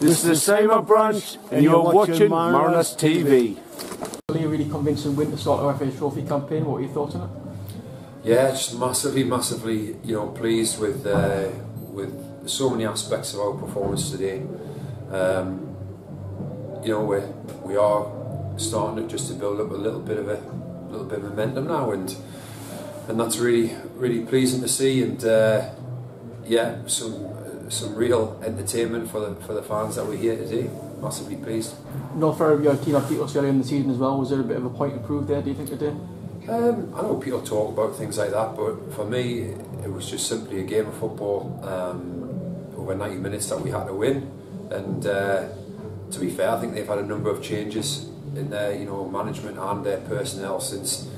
This is the Seymour branch, and you're watching Mariners TV. A really convincing win to start our FA Trophy campaign. What are your thoughts on it? Yeah, just massively, pleased with so many aspects of our performance today. We are starting to build up a little bit of momentum now, and that's really pleasing to see. And yeah, some real entertainment for the fans that we're here today. Massively pleased. North Ferriby United team had beat us earlier in the season as well. Was there a bit of a point to prove there, do you think, today? I know people talk about things like that, but for me it was just simply a game of football over 90 minutes that we had to win. And to be fair, I think they've had a number of changes in their management and their personnel since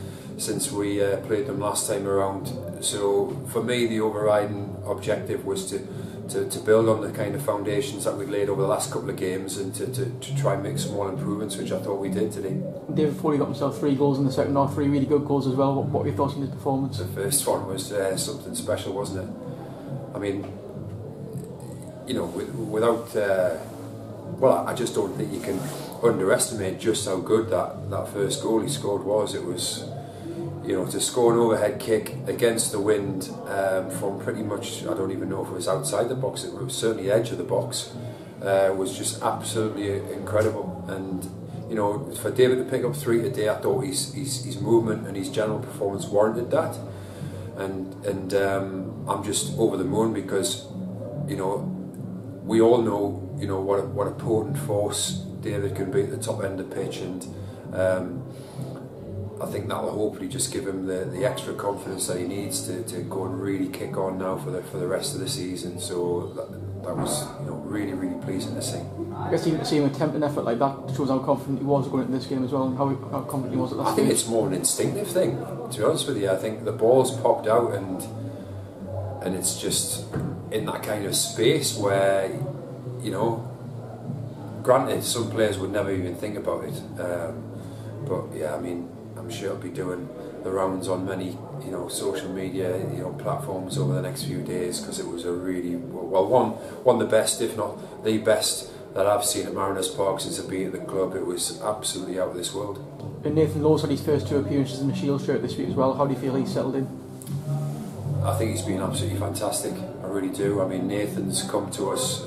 we played them last time around. So for me, the overriding objective was to build on the kind of foundations that we've laid over the last couple of games, and to try and make some more improvements, which I thought we did today. David Foley got himself 3 goals in the second half, 3 really good goals as well. What were your thoughts on his performance? The first one was something special, wasn't it? I mean, I just don't think you can underestimate just how good that first goal he scored was. It was, to score an overhead kick against the wind from pretty much, I don't even know if it was outside the box, it was certainly edge of the box, was just absolutely incredible. And for David to pick up 3 today, I thought his movement and his general performance warranted that. And I'm just over the moon because we all know what a potent force David can be at the top end of the pitch, and I think that will hopefully just give him the extra confidence that he needs to go and really kick on now for the rest of the season. So that was really pleasing to see. I guess even to see him attempt an effort like that shows how confident he was going into this game as well, and how confident he was at that stage. I think it's more an instinctive thing, to be honest with you. I think the ball's popped out and it's just in that kind of space where, granted some players would never even think about it, but yeah, I mean, I'm sure he'll be doing the rounds on many social media platforms over the next few days, because it was a really one of the best, if not the best, that I've seen at Mariners Park since I've been at the club. It was absolutely out of this world. And Nathan Lowe's had his first 2 appearances in the Shield shirt this week as well. How do you feel he's settled in? I think he's been absolutely fantastic. I really do. I mean, Nathan's come to us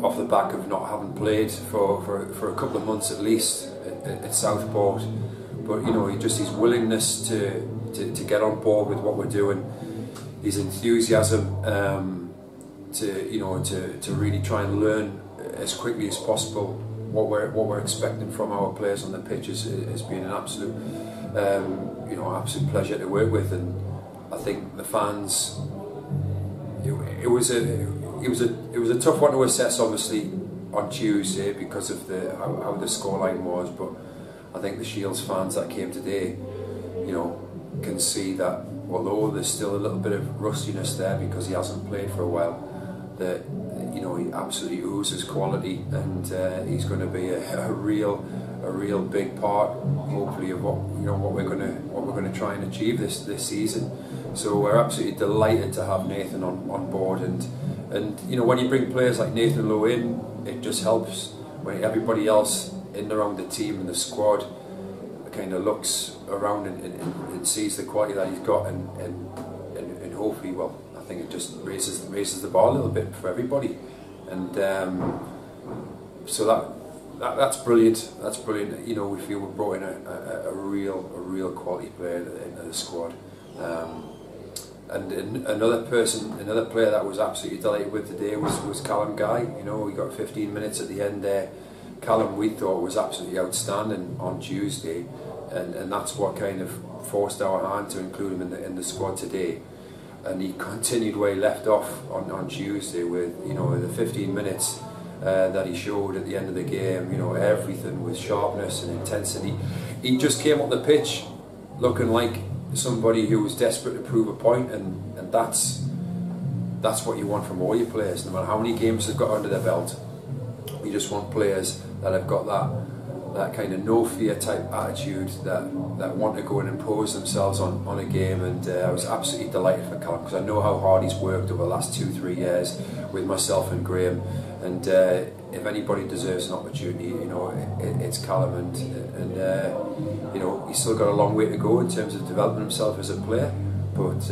off the back of not having played for a couple of months at least at Southport, but his willingness to get on board with what we're doing, his enthusiasm to really try and learn as quickly as possible what we're expecting from our players on the pitch has been an absolute absolute pleasure to work with. And I think the fans, it was a tough one to assess, obviously, on Tuesday because of how the scoreline was, but I think the Shields fans that came today, can see that although there's still a little bit of rustiness there because he hasn't played for a while, that he absolutely oozes quality, and he's going to be a real big part, hopefully, of what we're going to try and achieve this season. So we're absolutely delighted to have Nathan on board, and when you bring players like Nathan Lowe in, it just helps when everybody else in around the team and the squad kind of looks around and sees the quality that he's got, and hopefully, well, I think it just raises the bar a little bit for everybody, and so that's brilliant. That's brilliant. We feel we brought in a real quality player into the squad. And another player that was absolutely delighted with today was Callum Guy. We got 15 minutes at the end there. Callum, we thought, was absolutely outstanding on Tuesday, and that's what kind of forced our hand to include him in the squad today. And he continued where he left off on Tuesday with the 15 minutes that he showed at the end of the game. Everything with sharpness and intensity. He just came up the pitch looking like somebody who was desperate to prove a point, and that's what you want from all your players, no matter how many games they've got under their belt. You just want players that have got that kind of no fear type attitude that want to go and impose themselves on a game. And I was absolutely delighted for Callum, because I know how hard he's worked over the last 2-3 years with myself and Graham. And if anybody deserves an opportunity, you know, it's Callum. And you know, he's still got a long way to go in terms of developing himself as a player. But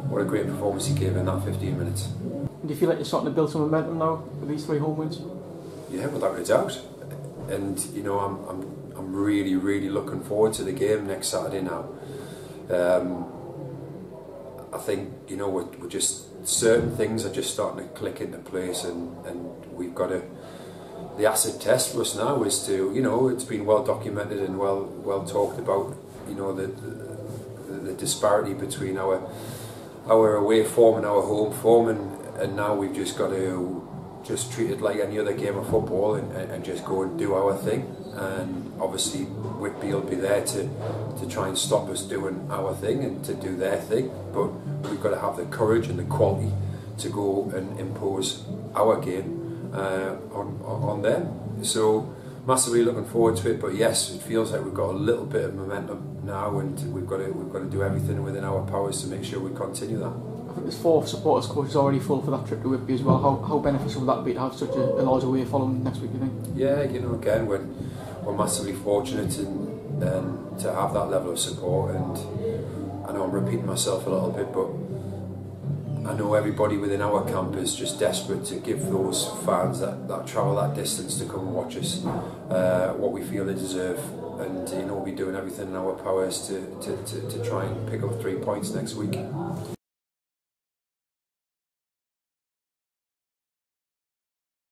what a great performance he gave in that 15 minutes. Do you feel like you're starting to build some momentum now with these 3 home wins? Yeah, without a doubt. And you know, I'm really looking forward to the game next Saturday now. I think, you know, we're just, certain things are just starting to click into place, and we've got to, the acid test for us now is to, you know, it's been well documented and well talked about, you know, the disparity between our away form and our home form, and now we've just got to just treat it like any other game of football and just go and do our thing. And obviously Whitby will be there to try and stop us doing our thing and to do their thing, but we've got to have the courage and the quality to go and impose our game on them. So massively looking forward to it. But yes, it feels like we've got a little bit of momentum now, and we've got to do everything within our powers to make sure we continue that. I think there's 4 supporters coaches already full for that trip to Whitby as well. How beneficial would that be to have such a large away following next week, you think? Yeah, you know, again, we're massively fortunate to have that level of support, and I know I'm repeating myself a little bit, but I know everybody within our camp is just desperate to give those fans that travel that distance to come and watch us what we feel they deserve. And you know, we'll be doing everything in our powers to try and pick up 3 points next week.